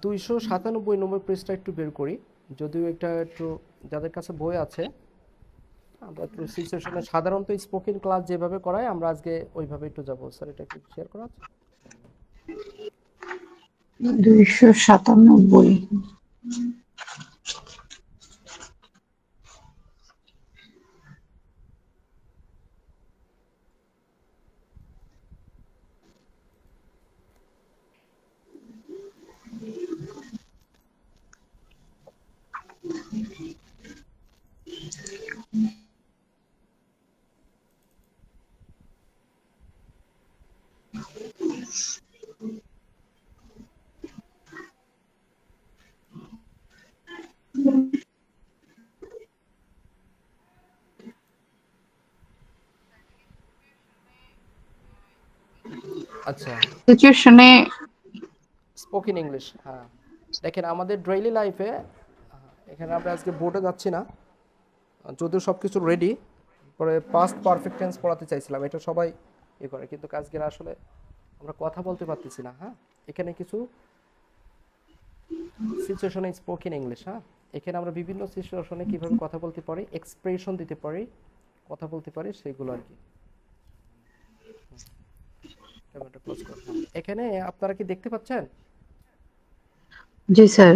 297 নম্বর পেজটা একটু বের করি, যদিও এটা একটু, যাদের কাছে বই আছে আমরা একটু সিচুয়েশনে সাধারণত স্পোকেন ক্লাস যেভাবে করায় আমরা আজকে ওইভাবে একটু যাবো। স্যার এটা একটু শেয়ার করা আছে? 297। আচ্ছা, সিচুয়েশনে স্পোকেন ইংলিশ, হ্যাঁ। দেখেন আমাদের ডেইলি লাইফে, এখানে আমরা আজকে বোর্ডে যাচ্ছি না, যদিও সব কিছু রেডি, পরে পাস্ট পারফেক্ট টেন্স পড়াতে চাইছিলাম, এটা সবাই করে, কিন্তু আজকে আসলে আমরা কথা বলতে পারতেছি না। হ্যাঁ, এখানে কিছু সিচুয়েশনে স্পোকেন ইংলিশ, হ্যাঁ, এখানে আমরা বিভিন্ন সিচুয়েশনে কিভাবে কথা বলতে পারি, এক্সপ্রেশন দিতে পারি, কথা বলতে পারি, সেগুলো আর কি। ক্যামেরাটা ক্লোজ করো। হ্যাঁ, এখানে আপনারা কি দেখতে পাচ্ছেন? জি স্যার।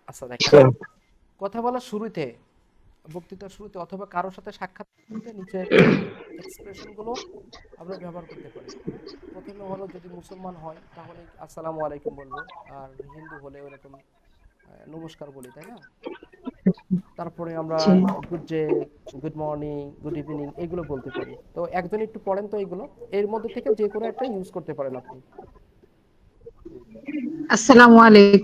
আচ্ছা দেখেন, কথা বলার শুরুতে, বক্তৃতার শুরুতে অথবা কারোর সাথে সাক্ষাৎ করতে নিচের এক্সপ্রেশনগুলো আমরা ব্যবহার করতে পারি। হ্যাঁ, প্রথমে হলো যদি মুসলমান হয় তাহলে আসসালামু আলাইকুম বলবো, আর হিন্দু হলে ওরকম নমস্কার বলি, তাই না? তারপরে আমরা জি। Good day, good morning, good evening এগুলো বলতে পারি। তো একজন একটু পড়েন তো এগুলো, এর মধ্যে থেকে যে কোনো একটা ইউজ করতে পারেন আপনি। আসসালামু আলাইকুম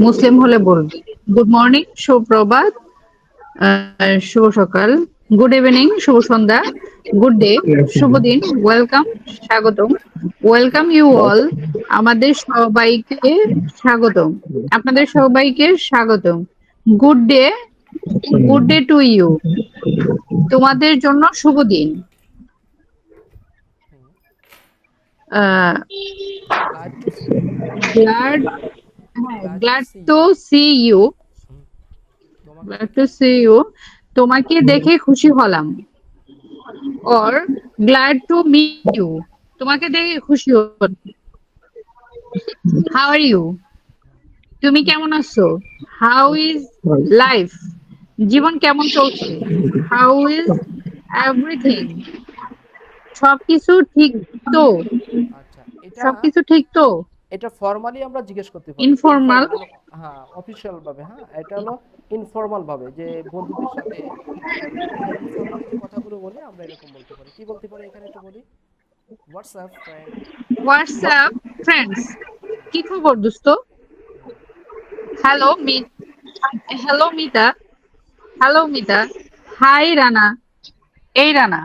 মুসলিম হলে বলবো গুড মর্নিং, সুপ্রভাত, শুভ সকাল, গুড ইভিনিং, শুভ সন্ধ্যা, গুড ডে, শুভ দিন, ওয়েলকাম, স্বাগতম, ওয়েলকাম ইউ অল, আমাদের সবাইকে স্বাগতম, আপনাদের সবাইকে স্বাগতম, good day, good day to you, তোমাদের জন্য শুভ দিন, গ্ল্যাড টু সি, গ্লাড, হ্যাঁ glad to glad see to you, see you, তোমাকে গ্লাড টু দেখে, সি ইউ, তোমাকে দেখে খুশি হলাম, or glad to meet you, তোমাকে দেখে খুশি হলাম, how are you, তুমি কেমন আছো, how is life, জীবন কেমন চলছে, how is everything, সবকিছু ঠিক তো, আচ্ছা এটা, সবকিছু ঠিক তো, এটা ফর্মালি আমরা জিজ্ঞেস করতে পারি, ইনফর্মাল, ইনফর্মাল মানে, হ্যাঁ অফিসিয়াল ভাবে, হ্যাঁ এটা হলো ইনফর্মাল ভাবে, যে বন্ধুদের সাথে আমরা ইনফর্মালি যে কথাগুলো বলি আমরা এরকম বলতে পারি। কি বলতে পারি এখানে একটু বলি, হোয়াটসঅ্যাপ ফ্রেন্ড, হোয়াটসঅ্যাপ ফ্রেন্ডস, কি খবর দোস্ত, hello me, hello Mita, hello Mita, hi Rana, এই রানা,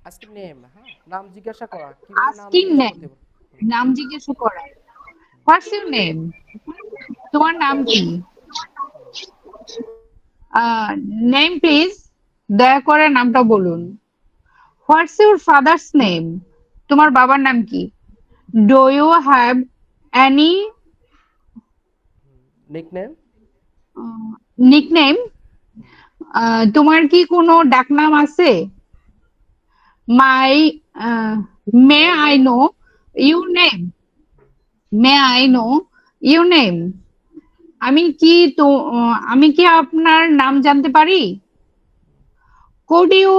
আজকে নেম, হ্যাঁ নাম জিজ্ঞাসা করা, কিভাবে নাম আস্কিং জিজ্ঞাসা নেম, করতে পারি। নাম জিজ্ঞাসা করা, হোয়াটস ইউর নেম, তোমার নাম কি, নেম প্লিজ, দয়া করে নামটা বলুন, হোয়াটস ইউর ফাদার্স নেম, তোমার বাবার নাম কি, do you have any nickname, nickname, তোমার কি কোনো ডাকনাম আছে, my, may may I name, know you name, may I know you name, আমি কি তো, আমি কি আপনার নাম জানতে পারি, could you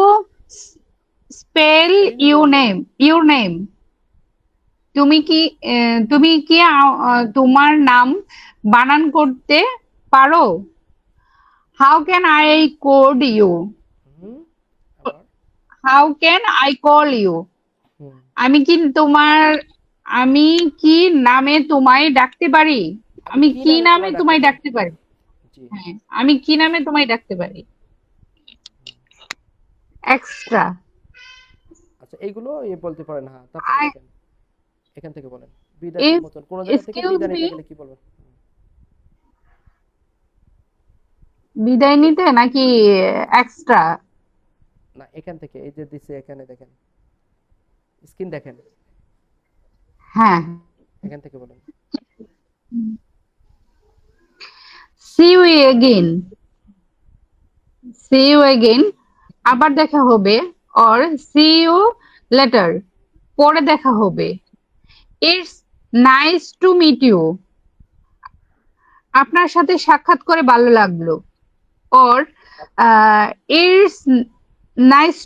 spell spell your your name, name, your name, তুমি কি, তুমি কি তোমার নাম বানান করতে পারো, how can I code you, হুম, আবার, how can I call you, হুম, আমি কি তোমার, আমি কি নামে তোমায় ডাকতে পারি, আমি আমি কি কি নামে নামে তোমায় ডাকতে তোমায় পারি। ডাকতে পারি, জি, হ্যাঁ আমি কি নামে তোমায় ডাকতে পারি, এক্সট্রা, আচ্ছা এইগুলো বলতে পারেন, হ্যাঁ। তারপরে আই, দেখেন, এখান থেকে বলেন, বিদায় if, মতন কোন জায়গা থেকে excuse বিদায় me, নিতে গেলে কি বলবেন। বিদায় নিতে নাকি এক্সট্রা, না, এখান থেকে এই যে দিছে এখানে দেখেন, স্ক্রিন দেখেন, হ্যাঁ, এখান থেকে বলেন। see you again, see you again, আবার দেখা হবে, or see you later, পরে দেখা হবে। It's nice to meet you, আপনার সাথে সাক্ষাৎ করে ভালো লাগলো, or it's nice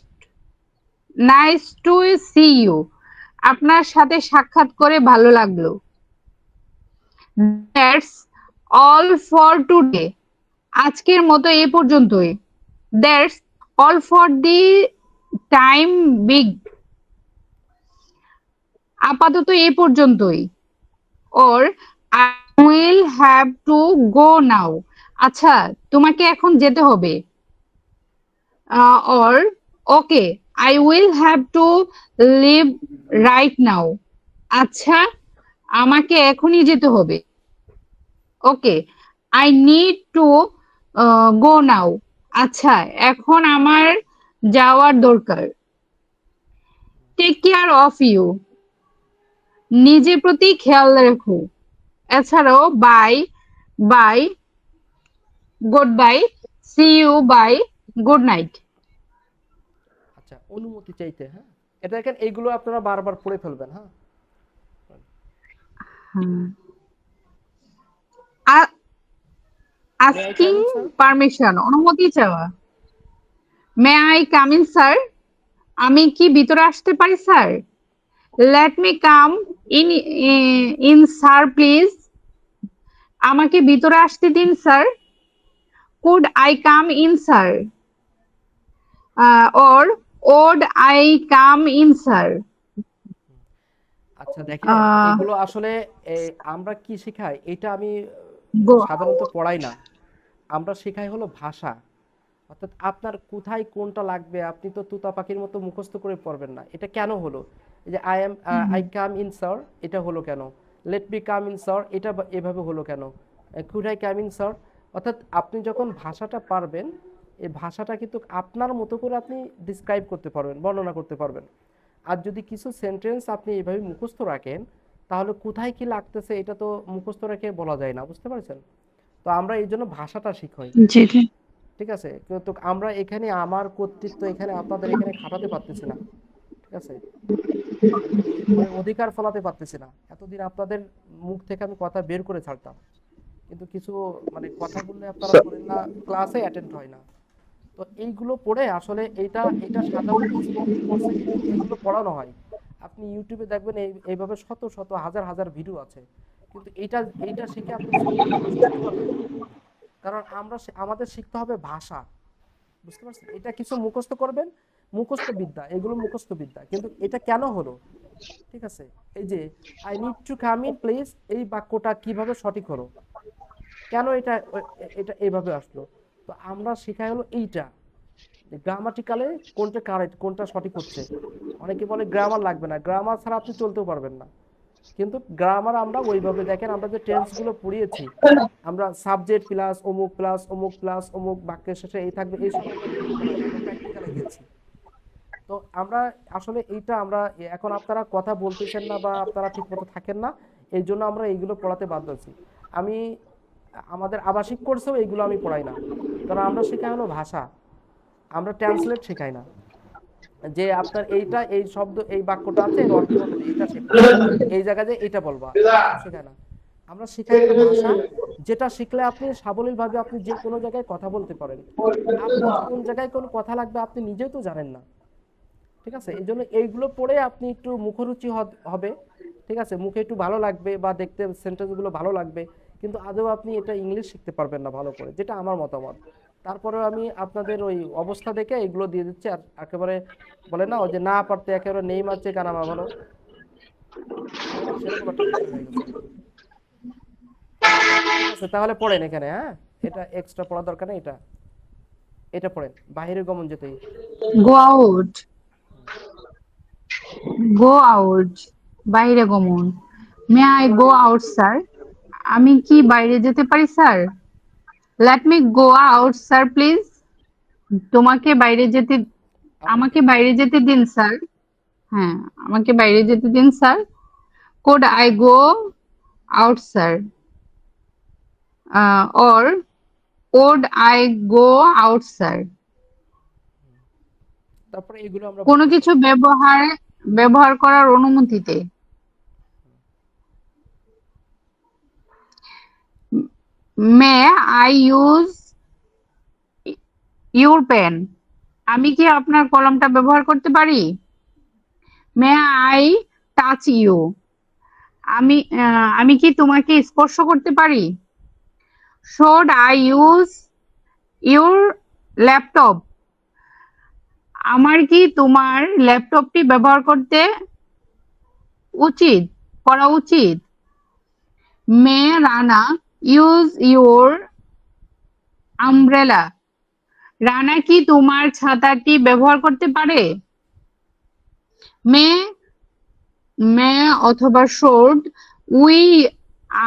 nice to see you, আপনার সাথে সাক্ষাৎ করে ভালো লাগলো। That's all for today, আজকের মতো এই পর্যন্তই। That's all for the time big, আপাতত এই পর্যন্তই। or I will have to go now, আচ্ছা তোমাকে এখন যেতে হবে। or okay, I will have to leave right now, আচ্ছা আমাকে এখনই যেতে হবে। okay, I need to go now, আচ্ছা এখন আমার যাওয়ার দরকার। টেক কেয়ার অফ ইউ, নিজের প্রতি খেয়াল রাখো। এছাড়াও bye, bye, good bye, see you, bye, good night. আচ্ছা, অনুমতি চাইতে, হ্যাঁ, এটা দেখেন, এইগুলো আপনারা বারবার পড়ে ফেলবেন, হ্যাঁ। May I come asking in sir? Permission, অনুমতি চাওয়া। May I come in sir, আমি কি ভিতরে আসতে পারি sir? Let me come in, in sir please, আমাকে ভিতরে আসতে দিন sir. Could I come in sir, or would I come in sir. আচ্ছা দেখেন, এগুলো আসলে আমরা কি শেখাই, এটা আমি গো সাধারণত পড়াই না। আমরা শেখাই হলো ভাষা, অর্থাৎ আপনার কোথায় কোনটা লাগবে আপনি তো তুতা পাখির মতো মুখস্থ করে পড়বেন না। এটা কেন হলো, এই যে আই কাম ইন স্যার, এটা হলো কেন? Let me come in sir, এটা এভাবে হলো কেন? Could I come in sir? অর্থাৎ আপনি যখন ভাষাটা পারবেন, এই ভাষাটা কিন্তু আপনার মতো করে আপনি ডিসক্রাইব করতে পারবেন, বর্ণনা করতে পারবেন। আর যদি কিছু সেন্টেন্স আপনি এইভাবে মুখস্থ রাখেন, তাহলে কোথায় কি লাগতেছে এটা তো মুখস্থ রেখে বলা যায় না, বুঝতে পারছেন? তো আমরা এই জন্য ভাষাটা শিখাই, জি জি। ঠিক আছে? কিন্তু আমরা এখানে আমার কর্তৃত্ব এখানে আপনাদের এখানে খাটাতে পারতেছি না, ঠিক আছে? আমি মানে অধিকার ফলাতে পারতেছি না। এতদিন আপনাদের মুখ থেকে আমি কথা বের করে ছাড়তাম, কিন্তু কিছু মানে কথা বললে আপনারা শোনেন না, ক্লাসে অ্যাটেন্ড হয় না। তো এইগুলো পড়ে আসলে এটা এটা সাধারণত স্পোকেন কোর্সে কিন্তু এগুলো পড়ানো হয়। আপনি ইউটিউবে দেখবেন এইভাবে শত শত হাজার হাজার ভিডিও আছে, কিন্তু এইটা এইটা শিখে আপনি স্পোকেন ইংলিশ বলতে পারবেন না। কারণ আমাদের শিখতে হবে ভাষা, বুঝতে পারছেন? এটা কিছু মুখস্থ করবেন, মুখস্থ বিদ্যা, এগুলো মুখস্থ বিদ্যা। কিন্তু এটা কেন হলো, ঠিক আছে? এই যে I need to come in please, এই বাক্যটা কিভাবে সঠিক হলো, কেন এটা এটা এইভাবে আসলো? তো আমরা শেখাই হলো এইটা, গ্রামাটিক্যালে কোনটা কারেক্ট, কোনটা সঠিক হচ্ছে। অনেকে বলে গ্রামার লাগবে না, গ্রামার ছাড়া আপনি চলতেও পারবেন না। কিন্তু গ্রামার আমরা ওইভাবে দেখেন, আমরা যে টেন্স গুলো পড়িয়েছি, আমরা সাবজেক্ট প্লাস অমুক প্লাস অমুক প্লাস অমুক, বাক্যের শেষে এই থাকবে, এই সব আমরা কিন্তু পড়াই না, আমরা প্র্যাকটিক্যালে গেছি। তো আমরা আসলে এইটা আমরা এখন আপনারা কথা বলতেছেন না বা আপনারা ঠিক মতো থাকেন না, এই জন্য আমরা এইগুলো পড়াতে বাধ্য আছি। আমি আমাদের আবাসিক কোর্সেও এইগুলো আমি পড়াই না, কারণ আমরা শেখাই হলো ভাষা, আমরা ট্রান্সলেট শেখাই না। যে আপনার এইটা এই শব্দ এই বাক্যটা আছে, এর অর্থ হবে এইটা শেখো, এই জায়গায় যে এটা বলবা, এরকম শেখায় না। আমরা শেখাই হলো ভাষা, যেটা শিখলে আপনি সাবলীলভাবে আপনি যে কোনো জায়গায় কথা বলতে পারেন। আপনি কোন জায়গায় কোন কথা লাগবে আপনি নিজেও তো জানেন না, ঠিক আছে? এই জন্য এইগুলো পড়ে আপনি একটু মুখরুচি হবে, ঠিক আছে, মুখে একটু ভালো লাগবে বা দেখতে সেন্টেন্সগুলো ভালো লাগবে, কিন্তু আদৌ আপনি এটা ইংলিশ শিখতে পারবেন না ভালো করে, যেটা আমার মতামত। তারপরে আমি আপনাদের ওই অবস্থা দেখে এগুলো দিয়ে দিচ্ছি। আর একেবারে বলে না, ওই যে না পারতে একেবারে নেই মারছে কানামা ভালো, সেরকম একটা বিষয় হয়ে গেছে আর কি। ঠিক আছে, তাহলে পড়েন এখানে, হ্যাঁ, এটা এক্সট্রা পড়া দরকার নেই, এটা এটা পড়েন, বাহিরে গমন যেতেই। গো আউট, গো আউট, বাইরে গমন। May I go out sir, আমি কি বাইরে যেতে পারি sir? Let me go out sir please, তোমাকে বাইরে যেতে আমাকে বাইরে যেতে দিন স্যার। হ্যাঁ, আমাকে বাইরে যেতে দিন sir. Could I go out, sir? Or would I go out, sir? তারপরে এগুলো আমরা কোনো বলতে কিছু পারি। ব্যবহার করার অনুমতিতে। May I use your pen? আমি কি আপনার কলমটা ব্যবহার করতে পারি? May I touch you? আমি কি তোমাকে স্পর্শ করতে পারি? Should I use your laptop? আমার কি তোমার ল্যাপটপটি ব্যবহার করা উচিত? May Rana use your umbrella? Rana কি তোমার ছাতাটি ব্যবহার করতে পারে? মে অথবা should we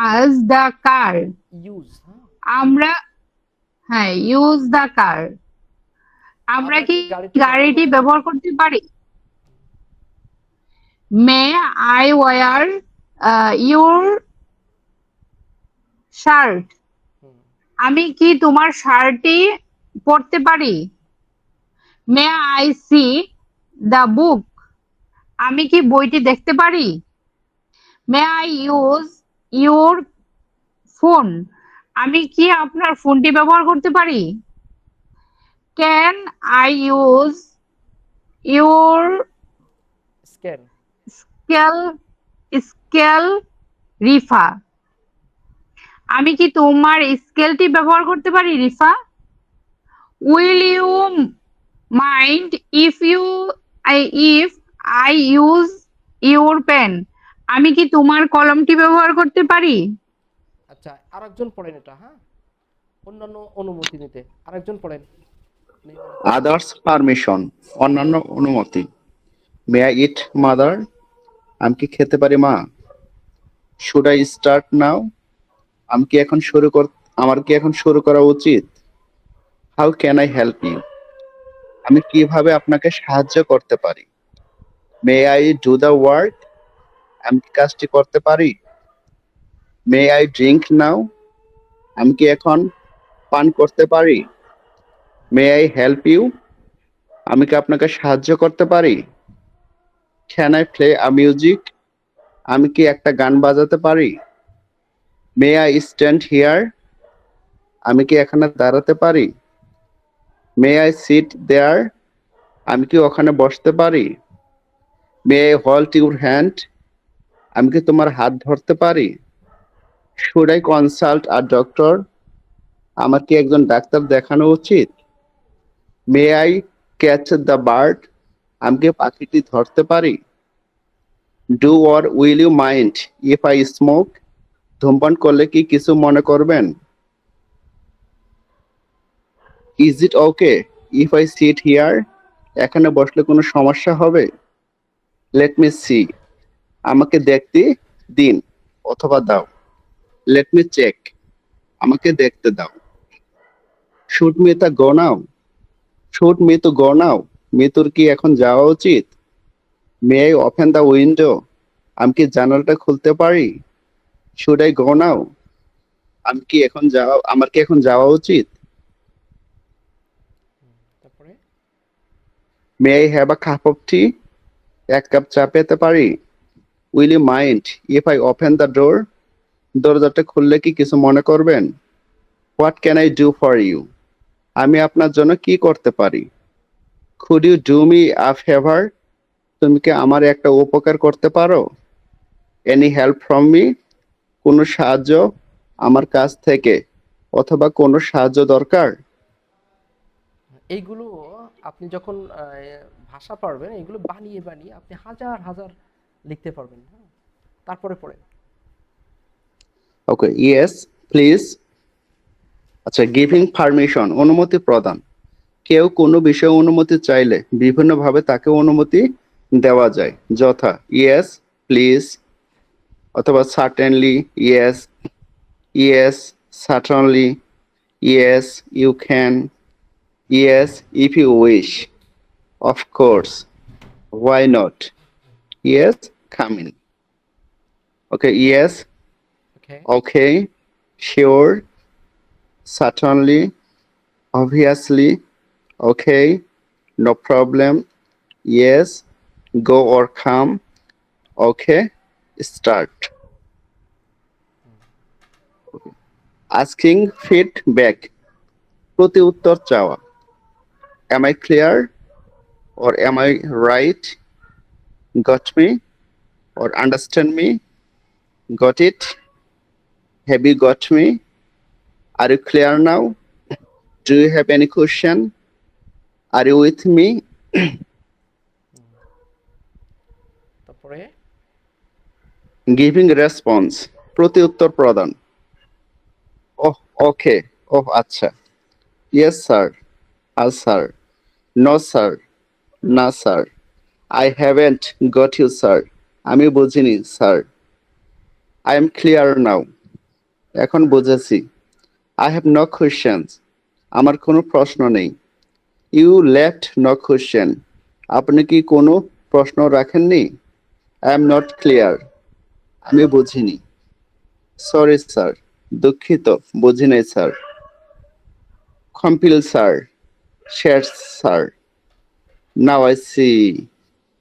use the car? Use, হ্যাঁ, আমরা use the car. আমরা আমরা কি কি গাড়িটি ব্যবহার গাড়িটি করতে পারি? ব্যবহার করতে পারি? May I wear your shirt? হুম, আমি কি তোমার শার্টটি পরতে পারি? May I see the book? আমি কি বইটি দেখতে পারি? May I use your phone? আমি কি আপনার ফোনটি ব্যবহার করতে পারি? Can I use your scan, scale, Rifa? আমি কি তোমার স্কেলটি ব্যবহার করতে পারি, Rifa? Will you mind if I use your pen? আমি কি তোমার কলমটি ব্যবহার করতে পারি? আচ্ছা আরেকজন পড়েন এটা, হ্যাঁ, অন্যান্য অনুমতি নিতে আরেকজন পড়েন। আদার্স পারমিশন, অন্যান্য অনুমতি। May I eat mother? আমি কি খেতে পারি মা? Should I start now? আমার কি এখন শুরু করা উচিত? How can I help you? আমি কিভাবে আপনাকে সাহায্য করতে পারি? May I do the work? আমি কি কাজটি করতে পারি? May I drink now? আমি কি এখন পান করতে পারি? May I help you? আমি কি আপনাকে সাহায্য করতে পারি? Can I play a music? আমি কি একটা গান বাজাতে পারি? May I stand here? আমি কি এখানে দাঁড়াতে পারি? May I sit there? আমি কি ওখানে বসতে পারি? May I hold your hand? আমি কি তোমার হাত ধরতে পারি? Should I consult a doctor? আমার কি একজন ডাক্তার দেখানো উচিত? May I catch the bird? আমি কি পাখিটি ধরতে পারি? Do or will you mind if I smoke? ধূমপান করলে কি কিছু মনে করবেন? Is it okay if I sit here? এখানে বসলে কোনো সমস্যা হবে? Let me see? আমাকে দেখতে দিন অথবা দাও। Let me check? আমাকে দেখতে দাও। শুড মি তা গো নাও? শুড মি তো গো নাও? মিতুর কি এখন যাওয়া উচিত? May I open the window? আমি কি জানালাটা খুলতে পারি? Should I go now? আমার কি এখন যাওয়া উচিত? তারপরে may I have a cup of tea? এক কাপ চা পেতে পারি? Will you mind if I open the door? দরজাটা খুললে কি কিছু মনে করবেন? What can I do for you? আমি আপনার জন্য কি করতে পারি? Could you do me a favour? তুমি কি আমার একটা উপকার করতে পারো? Any help from me? কোনো সাহায্য আমার কাছ থেকে অথবা কোনো সাহায্য দরকার? এইগুলো আপনি যখন ভাষা পারবেন এগুলো বানিয়ে বানিয়ে আপনি হাজার হাজার লিখতে পারবেন, হ্যাঁ। তারপরে পড়েন। ওকে, ইয়েস প্লিজ। আচ্ছা, গিভিং পারমিশন, অনুমতি প্রদান। কেউ কোনো বিষয়ে অনুমতি চাইলে বিভিন্নভাবে তাকে অনুমতি দেওয়া যায়, যথা ইয়েস প্লিজ, অথবা certainly yes, yes certainly, yes you can, yes if you wish, Of course. Why not? Yes, come in. Okay, yes, Okay. okay, sure, certainly, obviously, okay, no problem, yes, go or come, okay, start. Asking feedback, প্রতি উত্তর চাওয়া. Am I clear or am I right? Got me or understand me? Got it? Have you got me? Are you clear now? Do you have any question? Are you with me? তারপরে Giving response, প্রতি উত্তর প্রদান. Oh, okay. Oh, আচ্ছা. Yes, sir. Sir. No, sir. না, sir. I haven't got you, sir. আমি বুঝিনি, sir. I am clear now. এখন বুঝেছি. I have no questions. আমার কোনো প্রশ্ন নেই. You left no question. আপনি কি কোনো প্রশ্ন রাখেননি? I am not clear. আমি বুঝিনি. Sorry, sir. দুঃখিত, বুঝি নাই, sir. Compile, sir. Share, sir. Now I see.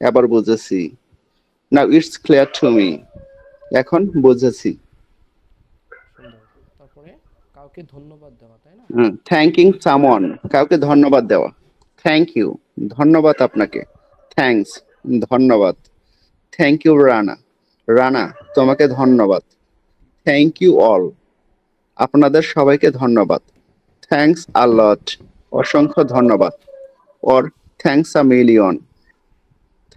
এবার বুঝেছি. Now it's clear to me. এখন বুঝেছি. সুন্দর। তারপরে কাউকে ধন্যবাদ দেওয়া, তাই না? Thanking someone. কাউকে ধন্যবাদ দেওয়া. Thank you. ধন্যবাদ আপনাকে. Thanks. ধন্যবাদ. Thank you, Rana. রানা, তোমাকে ধন্যবাদ. Thank you all. আপনাদের সবাইকে ধন্যবাদ. Thanks a lot. অসংখ্য ধন্যবাদ. Or thanks a million.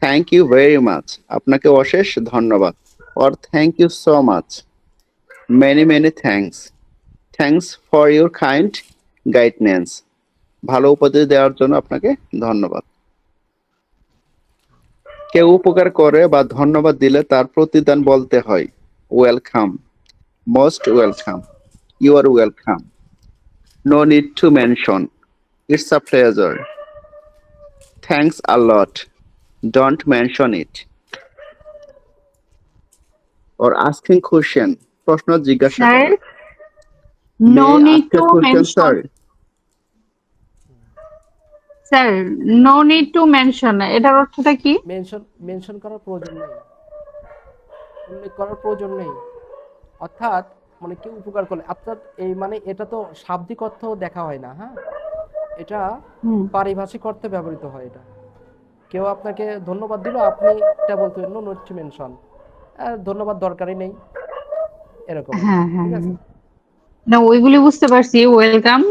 Thank you very much. আপনাকে অশেষ ধন্যবাদ. Or thank you so much. Many, many thanks. Thanks for your kind guidance. ভালো উপদেশ দেওয়ার জন্য আপনাকে ধন্যবাদ. কেউ উপকার করে বা ধন্যবাদ দিলে তার প্রতিদান বলতে হয় welcome, most welcome, you are welcome, no need to mention, it's a pleasure, thanks a lot, don't mention it. or asking question, প্রশ্ন জিজ্ঞাসা Sir, করা. no May I need ask a to question, sir? mention. Sir, no need to mention. এটার অর্থটা কি? Mention করার প্রয়োজন নেই, উল্লেখ করার প্রয়োজন নেই। অর্থাৎ মানে কেউ উপকার করলে, অর্থাৎ এই মানে এটা তো শাব্দিক অর্থ দেখা হয় না, হ্যাঁ, এটা পারিভাষিক অর্থে ব্যবহৃত হয়। এটা কেউ আপনাকে ধন্যবাদ দিল, আপনি এটা বলতে নো নিড টু মেনশন, ধন্যবাদ দরকারই নেই, এরকম। হ্যাঁ হ্যাঁ ঠিক আছে। না, ওইগুলি বুঝতে পারছি। ওয়েলকাম,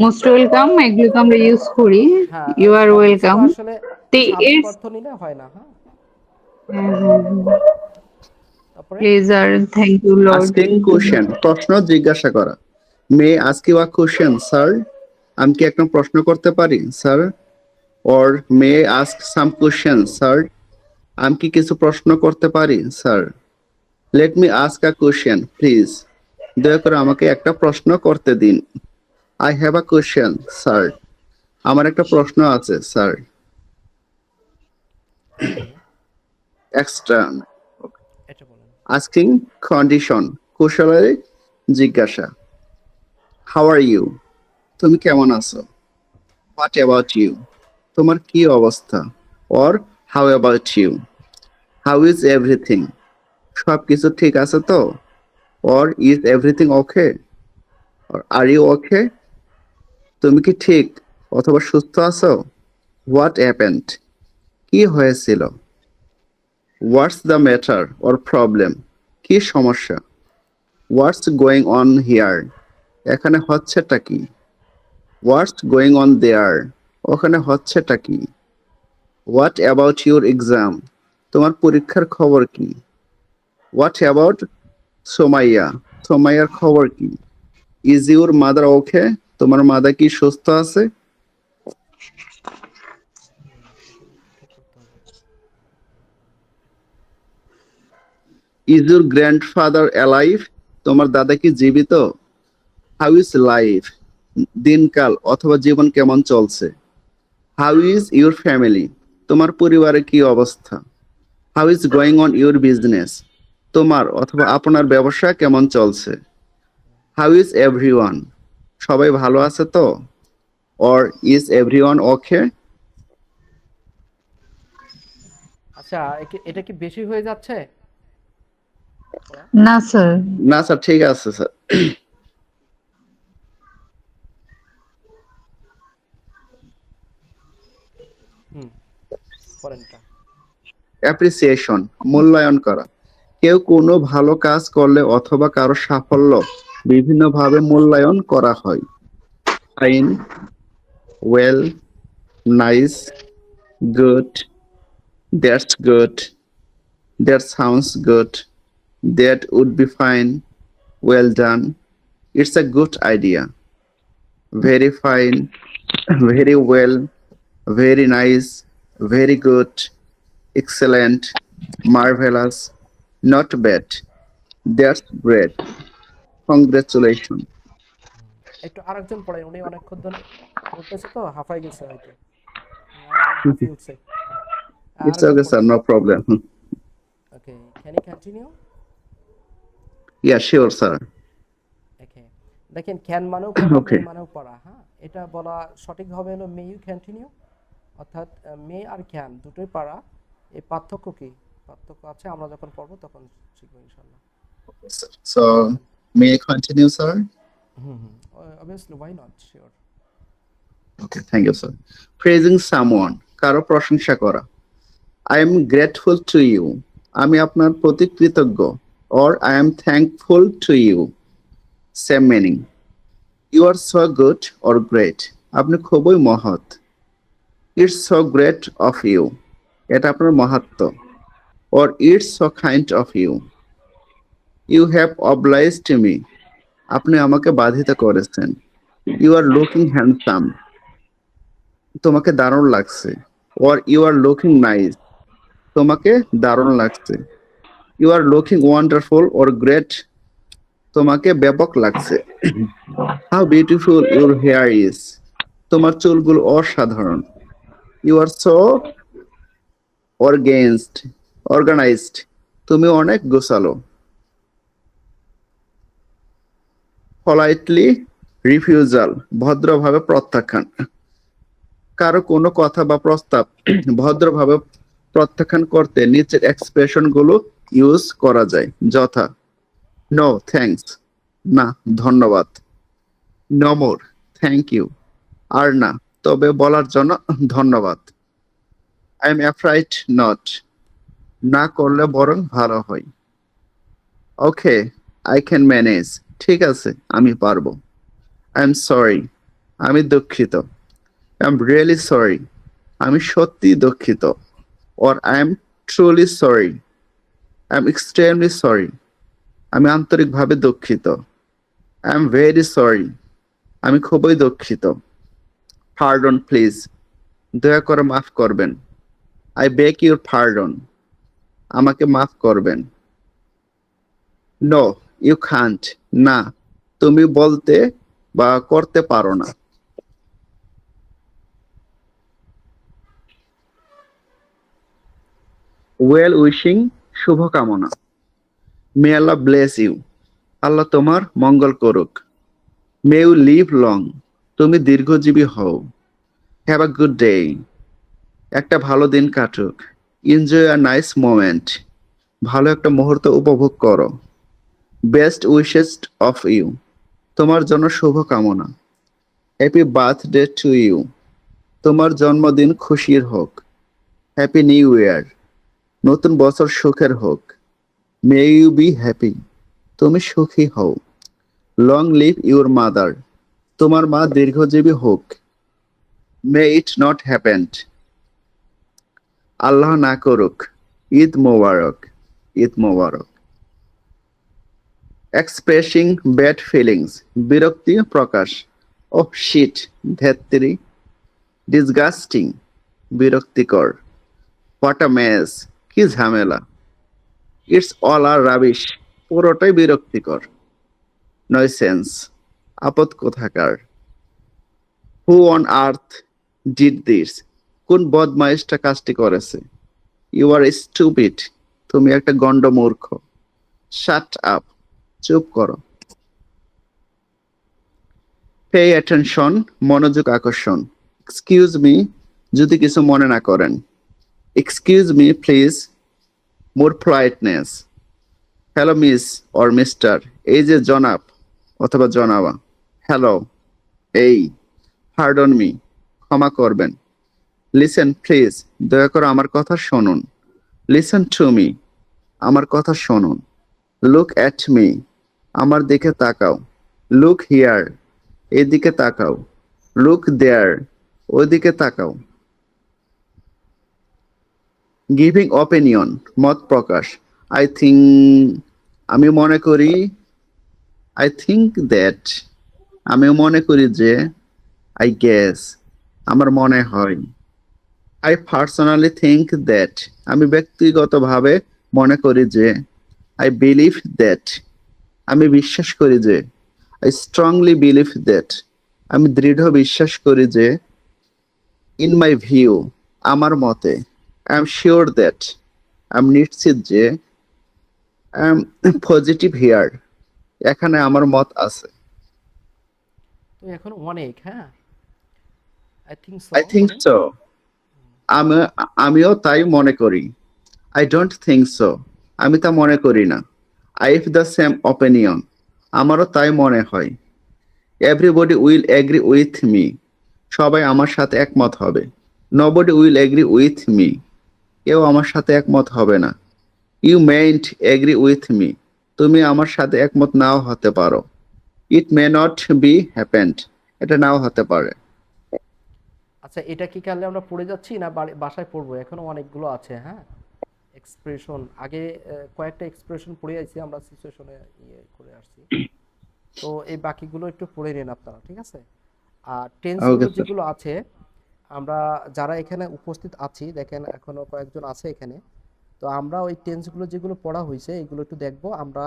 মোস্ট ওয়েলকাম, এগুলি তো আমরা ইউজ করি। হ্যাঁ, ইউ আর সবকিছু ওয়েলকাম। তো আসলে শাব্দিক অর্থ নিলে হয় না, হ্যাঁ। তারপরে pleasure, thank you lord. asking question, প্রশ্ন জিজ্ঞাসা করা. May I ask you a question, sir? আমি কি একটা প্রশ্ন করতে পারি, sir? Or may I ask some questions, sir? আমি কি কিছু প্রশ্ন করতে পারি, sir? Let me ask a question, please. দয়া করে আমাকে একটা প্রশ্ন করতে দিন. I have a question, sir. আমার একটা প্রশ্ন আছে, স্যার. Extra. এটা বলেন। Asking condition, কুশলে জিজ্ঞাসা. How are you? তুমি কেমন আছো? What about you? তোমার কি অবস্থা? Or how about you? How is everything? সবকিছু ঠিক আছে তো? Or is everything okay? Or are you okay? তুমি কি ঠিক অথবা সুস্থ আছো? What happened? কি হয়েছিল? What's the matter or problem? কি সমস্যা? What's going on here? এখানে হচ্ছেটা কি? What's going on there? ওখানে হচ্ছেটা কি? What about your exam? তোমার পরীক্ষার খবর কি? What about Somaiya? সোমাইয়ার খবর কি? Is your mother okay? তোমার মাদা কি সুস্থ আছে? Is your grandfather alive? তোমার দাদা কি জীবিত? How is life? দিনকাল অথবা জীবন কেমন চলছে? How is your family? তোমার পরিবারে কি অবস্থা? How is going on your business? তোমার অথবা আপনার ব্যবসা কেমন চলছে? How is everyone? সবাই ভালো আছে তো? অর ইজ এভরিওয়ান ওকে? আচ্ছা, এটা কি বেশি হয়ে যাচ্ছে? পড়া? না স্যার। না স্যার, ঠিক আছে স্যার। হুম, পরেরটা। অ্যাপ্রিসিয়েশন, মূল্যায়ন করা। কেউ কোনো ভালো কাজ করলে অথবা কারো সাফল্য বিভিন্নভাবে মূল্যায়ন করা হয়। Fine, well, nice, good, that's good, that sounds good, that would be fine, well done, it's a good idea, very fine, very well, very nice, very good, excellent, marvelous, not bad, that's great, congratulations. একটু আরেকজন পড়েন, উনি অনেকক্ষণ ধরে পড়তেছে তো হাঁপাই গেছে হয়তো, আরেকজন হাঁপিয়ে উঠছে। It's আরেকজন okay, sir, পড়েন। no problem. Okay, can you continue? Yeah, sure, sir. Okay, দেখেন ক্যান মানেও পড়া, মে Okay. মানেও পড়া। হ্যাঁ, এটা বলা সঠিক হবে হলো মে ইউ কন্টিনিউ, অর্থাৎ মে আর ক্যান দুটোই পারা। এই পার্থক্য কি? পার্থক্য আছে, আমরা যখন পড়বো তখন শিখবো ইনশাল্লাহ। So, may I continue, sir? Hmm hmm, obviously, why not, sure. Okay, thank you, sir. Praising someone, কারো প্রশংসা করা। I am grateful to you. আমি আপনার প্রতি কৃতজ্ঞ। Or I am thankful to you. Same meaning. You are so good or great. আপনি খুবই মহৎ। It's so great of you. এটা আপনার মাহাত্ম্য। Or it's so kind of you. You have obliged me. আপনি আমাকে বাধিত করেছেন। You are looking handsome. তোমাকে দারুণ লাগছে। Or you are looking nice. তোমাকে দারুণ লাগছে। You are looking wonderful or great. তোমাকে ব্যাপক লাগছে। How beautiful your hair is. তোমার চুলগুলো অসাধারণ। You are so organized. তুমি অনেক গোছালো। Politely refusal, ভদ্রভাবে প্রত্যাখ্যান। কারো কোনো কথা বা প্রস্তাব ভদ্রভাবে প্রত্যাখ্যান করতে নিচের এক্সপ্রেশন গুলো ইউজ করা যায়, যথা নো থ্যাঙ্কস, না ধন্যবাদ, নো মোর, থ্যাংক ইউ, আর না তবে বলার জন্য ধন্যবাদ, আই এম অ্যাফ্রাইড নট, না করলে বরং ভালো হয়, ওকে আই ক্যান ম্যানেজ, ঠিক আছে আমি পারবো, আই এম সরি, আমি দুঃখিত, আই এম রিয়েলি সরি, আমি সত্যি দুঃখিত, or I am truly sorry, I am extremely sorry, আমি আন্তরিকভাবে দুঃখিত, I am very sorry, আমি খুবই দুঃখিত, pardon please, দয়া করে মাফ করবেন, I beg your pardon, আমাকে মাফ করবেন, no you can't, না তুমি বলতে বা করতে পারো না, well wishing, শুভকামনা, may Allah bless you, আল্লাহ তোমার মঙ্গল করুক, may you live long, তুমি দীর্ঘজীবী হও, have a good day, একটা ভালো দিন কাটুক, enjoy a nice moment, ভালো একটা মুহূর্ত উপভোগ করো, best wishes of you, তোমার জন্য শুভকামনা, happy birthday to you, তোমার জন্মদিন খুশির হোক, happy new year, নতুন বছর সুখের হোক, may you be happy, তুমি সুখী হও, লং লিভ ইউর মাদার, তোমার মা দীর্ঘজীবী হোক, মে ইট নট হ্যাপেন্ড, আল্লাহ না করুক, ঈদ মোবারক, ঈদ মোবারক, এক্সপ্রেসিং ব্যাড ফিলিংস, বিরক্তি প্রকাশ, ওহ শিট, ধ্যাত্তেরি, ডিসগাস্টিং, বিরক্তিকর, হোয়াট আ মেস, কি ঝামেলা, ইটস অল আর রাবিশ, পুরোটাই বিরক্তিকর, নয়সেন্স, আপদ কোথাকার, হু অন আর্থ ডিড দিস, কোন বদমাইশটা কাজটি করেছে? ইউ আর স্টুপিড, তুমি একটা গন্ড মূর্খ। শাট আপ, চুপ করো। পে অ্যাটেনশন, মনোযোগ আকর্ষণ। এক্সকিউজ মি, যদি কিছু মনে না করেন। Excuse me please, more politeness. Hello miss or mister, এই যে জনাব অথবা জনাবা। হ্যালো, এই, পার্ডন মি, ক্ষমা করবেন। লিসেন প্লিজ, দয়া করে আমার কথা শুনুন। লিসেন টু মি, আমার কথা শুনুন। লুক অ্যাট মি, আমার দিকে তাকাও। লুক হিয়ার, এদিকে তাকাও। লুক দেয়ার, ওইদিকে তাকাও। গিভিং অপিনিয়ন, মত প্রকাশ। আই থিঙ্ক, আমি মনে করি। আই থিঙ্ক দ্যাট, আমি মনে করি যে। আই গেস, আমার মনে হয়। আই পার্সোনালি থিঙ্ক দ্যাট, আমি ব্যক্তিগতভাবে মনে করি যে। আই বিলিভ দ্যাট, আমি বিশ্বাস করি যে। আই স্ট্রংলি বিলিভ দ্যাট, আমি দৃঢ় বিশ্বাস করি যে। ইন মাই ভিউ, আমার মতে। আই এম শিওর দ্যাট, আমি নিশ্চিত যে। আই এম পজিটিভ হিয়ার, এখানে আমার মত আছে। তো এখন অনেক, হ্যাঁ, I think so I think বলেন। সো, আমি আমিও তাই মনে করি। আই ডোন্ট থিঙ্ক সো, আমি তা মনে করি না। I have the same opinion, আমারও তাই মনে হয়। Everybody will agree with me, সবাই আমার সাথে একমত হবে। Nobody will agree with me, কেউ আমার সাথে একমত হবে না। ইউ মেইন্ট এগ্রি উইথ মি, তুমি আমার সাথে একমত নাও হতে পারো। ইট মে নট বি হ্যাপেন্ড, এটা নাও হতে পারে। আচ্ছা, এটা কি কালে আমরা পড়ে যাচ্ছি না বাসায় পড়বো? এখনো অনেকগুলো আছে, হ্যাঁ। এক্সপ্রেশন আগে কয়েকটা এক্সপ্রেশন পড়ে আইছি আমরা, সিচুয়েশনে ইয়ে করে আসছি। তো এই বাকিগুলো একটু পড়ে নিন আপনারা, ঠিক আছে? আর ওকে টেন্সগুলো স্যার। যেগুলো আছে, আমরা যারা এখানে উপস্থিত আছি, দেখেন এখনো কয়েকজন আছে এখানে। তো আমরা ওই টেন্সগুলো যেগুলো পড়া হয়েছে এগুলো একটু দেখবো আমরা।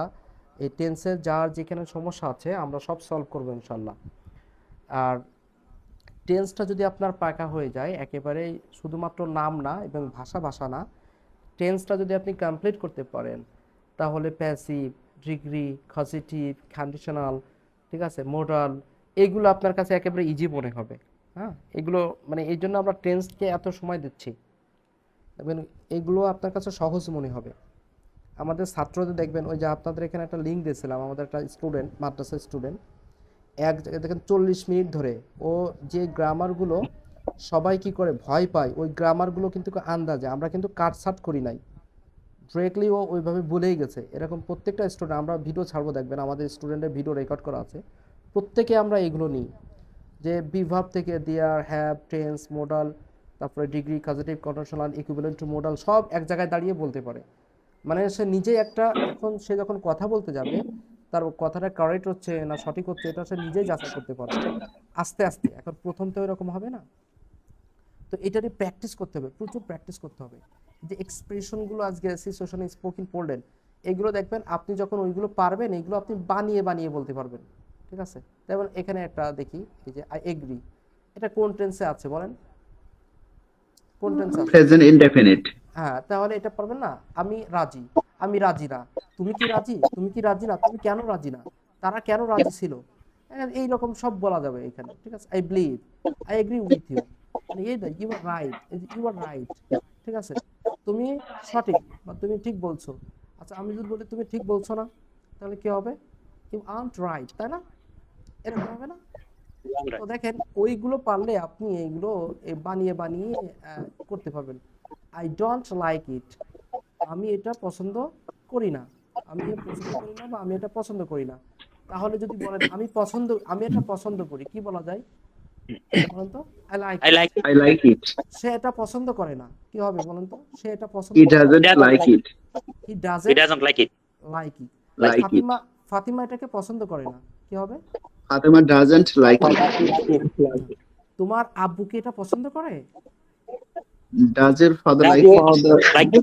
এই টেন্সের যার যেখানে সমস্যা আছে আমরা সব সলভ করবো ইনশাল্লাহ। আর টেন্সটা যদি আপনার পাকা হয়ে যায় একেবারেই, শুধুমাত্র নাম না এবং ভাষা ভাষা না, টেন্সটা যদি আপনি কমপ্লিট করতে পারেন, তাহলে প্যাসিভ, ডিগ্রি, কজেটিভ, কন্ডিশনাল, ঠিক আছে, মোডাল, এগুলো আপনার কাছে একেবারে ইজি মনে হবে। হ্যাঁ, এগুলো মানে এই জন্য আমরা টেন্সকে এত সময় দিচ্ছি, দেখবেন এগুলো আপনার কাছে সহজ মনে হবে। আমাদের ছাত্রদের দেখবেন, ওই যে আপনাদের এখানে একটা লিঙ্ক দিয়েছিলাম, আমাদের একটা স্টুডেন্ট, মাদ্রাসার স্টুডেন্ট, এক জায়গায় দেখেন 40 মিনিট ধরে ও যে গ্রামারগুলো সবাই কি করে ভয় পায়, ওই গ্রামারগুলো কিন্তু আন্দাজে, আমরা কিন্তু কাটছাট করি নাই, ডিরেক্টলি ও ওইভাবে বলেই গেছে। এরকম প্রত্যেকটা স্টুডেন্ট, আমরা ভিডিও ছাড়বো দেখবেন, আমাদের স্টুডেন্টের ভিডিও রেকর্ড করা আছে, প্রত্যেকে আমরা এগুলো নিই। যে বিভাব থেকে দেয়ার, হ্যাভ, টেন্স, মোডাল, তারপরে degree, causative, conditional, equivalent to modal, সব এক জায়গায় দাঁড়িয়ে বলতে পারে। মানে সে নিজে একটা, এখন সে যখন কথা বলতে যাবে তার কথাটা কারেক্ট হচ্ছে না সঠিক হচ্ছে এটা সে নিজেই যাচাই করতে পারবে আস্তে আস্তে। এখন প্রথম তো এরকম হবে না। তো এটারই প্র্যাকটিস করতে হবে, প্রচুর প্র্যাকটিস করতে হবে। যে এক্সপ্রেশনগুলো আজকে সিচুয়েশনে স্পোকেন পড়লেন, এগুলো দেখবেন আপনি যখন ওইগুলো পারবেন, এগুলো আপনি বানিয়ে বানিয়ে বলতে পারবেন, ঠিক আছে? যেমন এখানে একটা দেখি, এই যে আই এগ্রি, এটা কোন টেন্সে আছে বলেন? কোন টেন্সে আছে? Present indefinite. হ্যাঁ, তাহলে এটা পারবেন না। আমি রাজি, আমি রাজি না। তুমি কি রাজি? তুমি কি রাজি না? তুমি কেন রাজি না? তারা কেন রাজি ছিল? এইরকম সব বলা যাবে এখানে, ঠিক আছে? I believe, I agree with you, মানে এই না, you are right, you are right, ঠিক আছে, তুমি সঠিক বা তুমি ঠিক বলছো। আচ্ছা, আমি যদি বলি তুমি ঠিক বলছো না, তাহলে কি হবে? ইউ আর্নট রাইট, তাই না? এরকম হবে না? তো দেখেন ওইগুলো পারলে আপনি এইগুলো বানিয়ে বানিয়ে করতে পারবেন। আই ডোন্ট লাইক ইট, আমি এটা পছন্দ করি না, আমি এটা পছন্দ করি না বা আমি এটা পছন্দ করি না। তাহলে যদি বলেন আমি এটা পছন্দ করি, কি বলা যায় বলেন তো? I like I it. like I like it. সে এটা পছন্দ করে না, কি হবে বলেন তো? সে এটা পছন্দ হি করে না, doesn't like it. He he doesn't doesn't like it. Like it. Like it. Fatima, Fatima এটাকে পছন্দ করে না, কি হবে? Fatema doesn't like it. Hmm. তোমার আব্বুকে এটা পছন্দ করে? Does your father like it? Like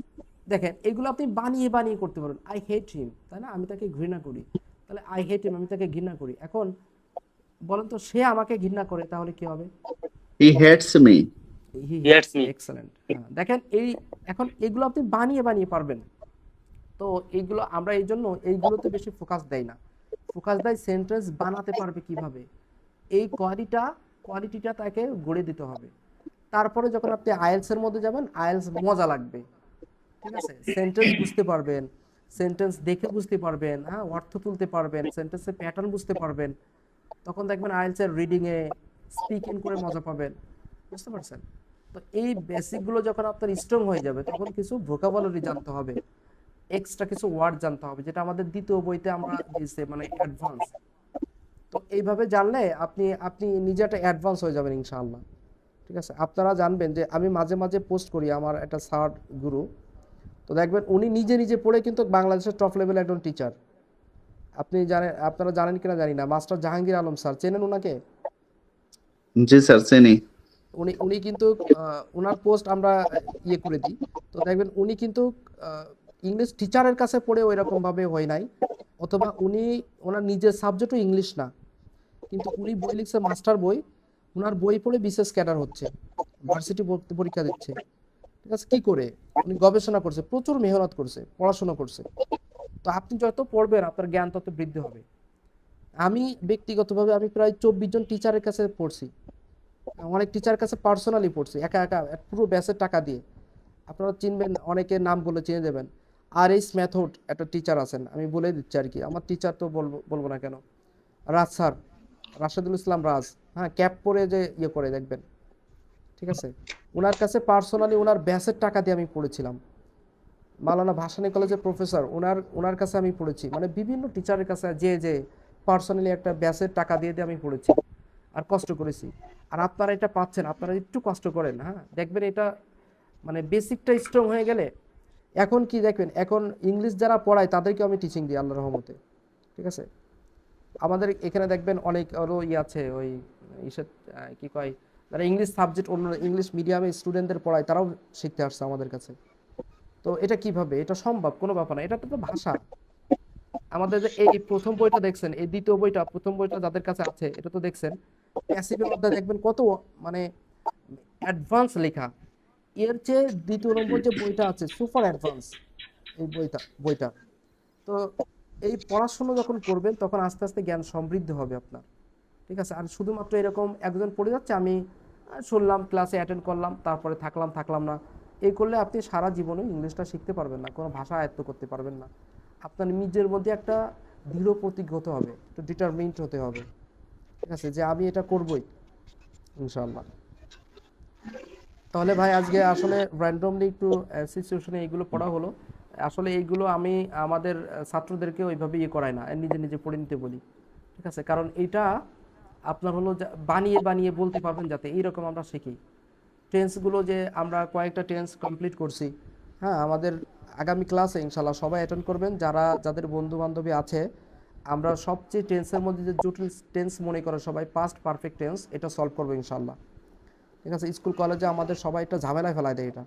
দেখেন এগুলো আপনি বানিয়ে বানিয়ে করতে পারেন। আই হেট হিম, তাই না, আমি তাকে ঘৃণা করি। তাহলে আই হেট হিম, আমি তাকে ঘৃণা করি। এখন বলেন তো সে আমাকে ঘৃণা করে, তাহলে কি হবে? হি হেটস মি। হি Yes, hates me, me. Excellent. হ্যাঁ, দেখেন এই এখন এগুলো আপনি বানিয়ে বানিয়ে পারবেন। তো এইগুলো আমরা এই জন্য এইগুলোতে বেশি ফোকাস দেই না, ফোকাস দেয় সেন্টেন্স বানাতে পারবে কিভাবে, এই কোয়ালিটিটা তাকে গড়ে দিতে হবে। তারপরে যখন আপনি আইএলস এর মধ্যে যাবেন, আইএলস মজা লাগবে, ঠিক আছে, সেন্টেন্স বুঝতে পারবেন, সেন্টেন্স দেখে বুঝতে পারবেন, হ্যাঁ, অর্থ তুলতে পারবেন, সেন্টেন্সের প্যাটার্ন বুঝতে পারবেন, তখন দেখবেন আইএলস এর রিডিং এ স্পিকিং করে মজা পাবেন। বুঝতে পারছেন? তো এই বেসিক গুলো যখন আপনার স্ট্রং হয়ে যাবে, তখন কিছু ভোকাবুলারি জানতে হবে, এক্সট্রা কিছু ওয়ার্ড জানতে হবে, যেটা আমাদের দ্বিতীয় বইতে আমরা দিয়েছি, মানে অ্যাডভান্স। তো এইভাবে জানলে আপনি আপনি নিজে একটা অ্যাডভান্স হয়ে যাবেন ইনশাআল্লাহ। ঠিক আছে, আপনারা জানবেন যে আমি মাঝে মাঝে পোস্ট করি, আমার একটা স্যার গুরু, তো দেখবেন উনি নিজে নিজে পড়ে কিন্তু বাংলাদেশের টপ লেভেল একজন টিচার। আপনি জানেন, আপনারা জানেন কিনা জানি না, মাস্টার জাহাঙ্গীর আলম স্যার, চেনেন ওনাকে? জি স্যার, চিনি। উনি উনি কিন্তু ওনার পোস্ট আমরা ইয়ে করে দিই। তো দেখবেন উনি কিন্তু ইংলিশ টিচারের কাছে পড়ে ওই রকম ভাবে হয় নাই, অথবা উনি ওনার নিজের সাবজেক্টও ইংলিশ না, কিন্তু উনি বই লিখছে মাস্টার বই, ওনার বই পড়ে বিশেষ ক্যাডার হচ্ছে, ভার্সিটি পরীক্ষা দিচ্ছে। ঠিক আছে, কি করে? উনি গবেষণা করছে, প্রচুর মেহনত করছে, পড়াশোনা করছে। তো আপনি যত পড়বেন আপনার জ্ঞান তত বৃদ্ধি হবে। আমি ব্যক্তিগতভাবে আমি প্রায় 24 জন টিচারের কাছে পড়ছি, অনেক টিচার কাছে পার্সোনালি পড়ছি, একা একা পুরো ব্যাচের টাকা দিয়ে। আপনারা চিনবেন, অনেকের নাম বলে চিনে দেবেন। আর এইচ মেথড একটা টিচার আছেন, আমি বলে দিচ্ছি আর কি, আমার টিচার তো বলবো বলবো না কেন, রাজ স্যার, রাশেদুল ইসলাম রাজ, হ্যাঁ, ক্যাপ পরে যে ইয়ে করে দেখবেন। ঠিক আছে, ওনার কাছে পার্সোনালি ওনার ব্যাচের টাকা দিয়ে আমি পড়েছিলাম। মাওলানা ভাসানী কলেজের প্রফেসর, ওনার ওনার কাছে আমি পড়েছি, মানে বিভিন্ন টিচারের কাছে যে যে পার্সোনালি একটা ব্যাচের টাকা দিয়ে দিয়ে আমি পড়েছি আর কষ্ট করেছি। আর আপনারা এটা পাচ্ছেন, আপনারা একটু কষ্ট করেন, হ্যাঁ, দেখবেন এটা মানে বেসিকটা স্ট্রং হয়ে গেলে। এখন কি দেখবেন, এখন ইংলিশ যারা পড়ায় তাদেরকে আমি টিচিং দিই আল্লাহর রহমতে। ঠিক আছে, আমাদের এখানে দেখবেন অনেক আরও ইয়ে আছে, ওই ইসে কি কয়, যারা ইংলিশ সাবজেক্ট অন্য ইংলিশ মিডিয়ামে স্টুডেন্টদের পড়ায়, তারাও শিখতে আসছে আমাদের কাছে। তো এটা কিভাবে, এটা সম্ভব, কোনো ব্যাপার না, এটা তো ভাষা। আমাদের যে এই প্রথম বইটা দেখছেন, এই দ্বিতীয় বইটা, প্রথম বইটা যাদের কাছে আছে এটা তো দেখছেন, প্যাসিভের মধ্যে দেখবেন কত মানে অ্যাডভান্স লেখা, এর চেয়ে দ্বিতীয় নম্বর যে বইটা আছে সুপার অ্যাডভান্স এই বইটা। তো এই পড়াশোনা যখন করবেন তখন আস্তে আস্তে জ্ঞান সমৃদ্ধ হবে আপনার। ঠিক আছে, আর শুধুমাত্র এরকম একজন পড়ে যাচ্ছে, আমি শুনলাম, ক্লাসে অ্যাটেন্ড করলাম, তারপরে থাকলাম থাকলাম না, এই করলে আপনি সারা জীবনে ইংলিশটা শিখতে পারবেন না, কোনো ভাষা আয়ত্ত করতে পারবেন না। আপনার নিজের মধ্যে একটা দৃঢ় প্রতিজ্ঞ হতে হবে, একটু ডিটারমিন্ড হতে হবে। ঠিক আছে, যে আমি এটা করবই ইনশাআল্লাহ। তাহলে ভাই আজকে আসলে র্যান্ডমলি একটু সিচুয়েশনে এইগুলো পড়া হলো। আসলে এইগুলো আমি আমাদের ছাত্রদেরকে ওইভাবে ইয়ে করাই না, নিজে নিজে পড়ে নিতে বলি। ঠিক আছে, কারণ এইটা আপনার হলো বানিয়ে বানিয়ে বলতে পারবেন, যাতে এইরকম আমরা শিখি। টেন্সগুলো যে আমরা কয়েকটা টেন্স কমপ্লিট করছি, হ্যাঁ, আমাদের আগামী ক্লাসে ইনশাল্লাহ সবাই অ্যাটেন্ড করবেন, যারা যাদের বন্ধু বান্ধবী আছে। আমরা সবচেয়ে টেন্সের মধ্যে যে জটিল টেন্স মনে করে সবাই পাস্ট পারফেক্ট টেন্স, এটা সলভ করবো ইনশাল্লাহ। ঠিক আছে, স্কুল কলেজে আমাদের সবাই একটা ঝামেলায় ফেলায় দেয় এটা।